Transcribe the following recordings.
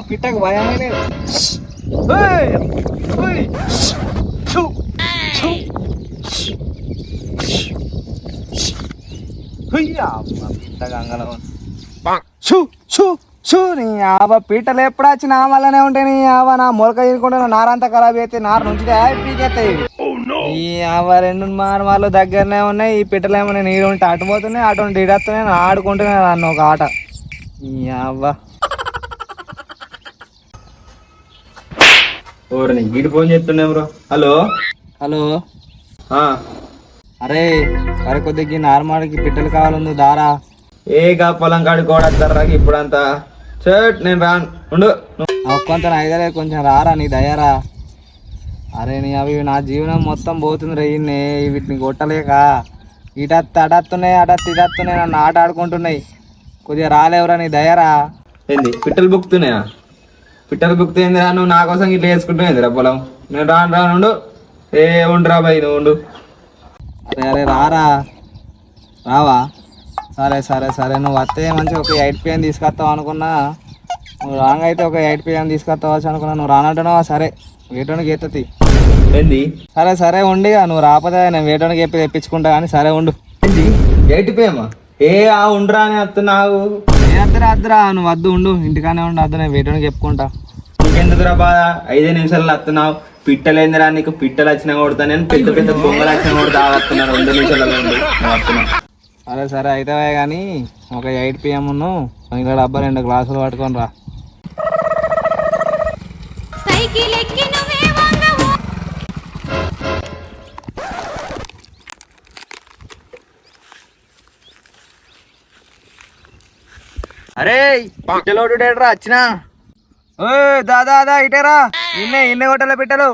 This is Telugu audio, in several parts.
పిట్టకు భయమే లేదు. పిట్ట గంగలో నీ ఆవ పీటలు ఎప్పుడు వచ్చి నా వల్లనే ఉంటాయి. నీ ఆవ నా మొలక తీసుకుంటే నారంతా ఖరాబ్ అయితే నారు నుంచి పీకెత్తాయి. ఈ ఆవ రెండు వాళ్ళు దగ్గరనే ఉన్నాయి. ఈ పిట్టలు ఏమన్నా నీరు ఉంటే అటు పోతున్నాయి, అటు ఇడస్తున్నాయి. ఆడుకుంటున్నాయి అన్న ఒక ఆట. ఈ ఆవ ఓరని గీడి ఫోన్ చేస్తుండే బ్రో. హలో హలో అరే సరే కొద్దిగా నార్మల్కి పిట్టలు కావాలందు దారా. ఏగా పొలం కాడికి కూడా వస్తారా ఇప్పుడంతా? షర్ట్ నేను రాను ఉండు. ఒక్కంత ఐదరే కొంచెం రారా నీ దయారా. అరే నీ అవి నా జీవనం మొత్తం పోతుంది రయ్యింది. వీటిని కొట్టలేక ఇటత్తు అడత్తున్నాయి, అడత్తు ఇడత్తున్నాయి, నన్ను ఆట ఆడుకుంటున్నాయి. కొద్దిగా రాలేవురా నీ దయారా. ఏంది పిట్టలు బుక్కుతున్నాయా? పిట్టలు బుక్తుంది రా. నువ్వు నా కోసం ఇట్లా వేసుకుంటున్నాయిందిరా పొలం. నేను రాను ఉండు. ఏ ఉండురా బాయ్ నువ్వు ఉండు. అరే అరే రారా. రావా? సరే సరే సరే నువ్వు వస్తే మంచిగా ఒక 8 PM తీసుకొస్తావు అనుకున్నా. నువ్వు రాంగ్ అయితే ఒక 8 PM తీసుకొస్తావచ్చు అనుకున్నా. నువ్వు రానంటున్నావా? సరే వేటోనికి ఎత్తుతి. ఏంది? సరే సరే ఉండిగా. నువ్వు రాకపోతే నేను వేటోనికి చెప్పి తెప్పించుకుంటా కానీ సరే ఉండు. ఏంది 8 PM? ఉండరా అని వస్తున్నావు. అద్దురా నువ్వు వద్దు ఉండు. ఇంటికానే ఉండు. వద్దు నేను వేటోనికి చెప్పుకుంటా. నీకెందుకురా బాధ? 5 నిమిషాలు వస్తున్నావు. పిట్టలేందిరా నీకు? పిట్టలు వచ్చినా కొడతా నేను. పెద్ద పెద్ద బొమ్మలు వచ్చినా కొడతా వస్తున్నాను. 2 నిమిషాలలో వస్తున్నా. సరే సరే అయితే కానీ ఒక 8 PM ఇంకా డబ్బా 2 గ్లాసులు పట్టుకొని రా. అరే పిట్టలోడు డేట్రా వచ్చినా. ఓ దాదా ఇటేరా. ఇన్నే హోటల్లో పిట్టలు.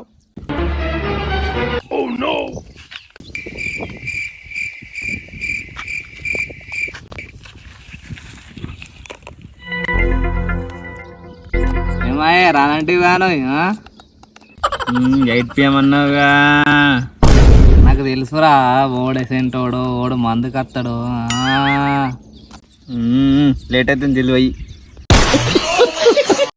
ఏమాయే రానంటివి గాను 8 PM అన్నావుగా. నాకు తెలుసురా. ఓడేసేంటోడు ఓడు మందుకు వస్తాడు. లేట్ అయితే తెలివి.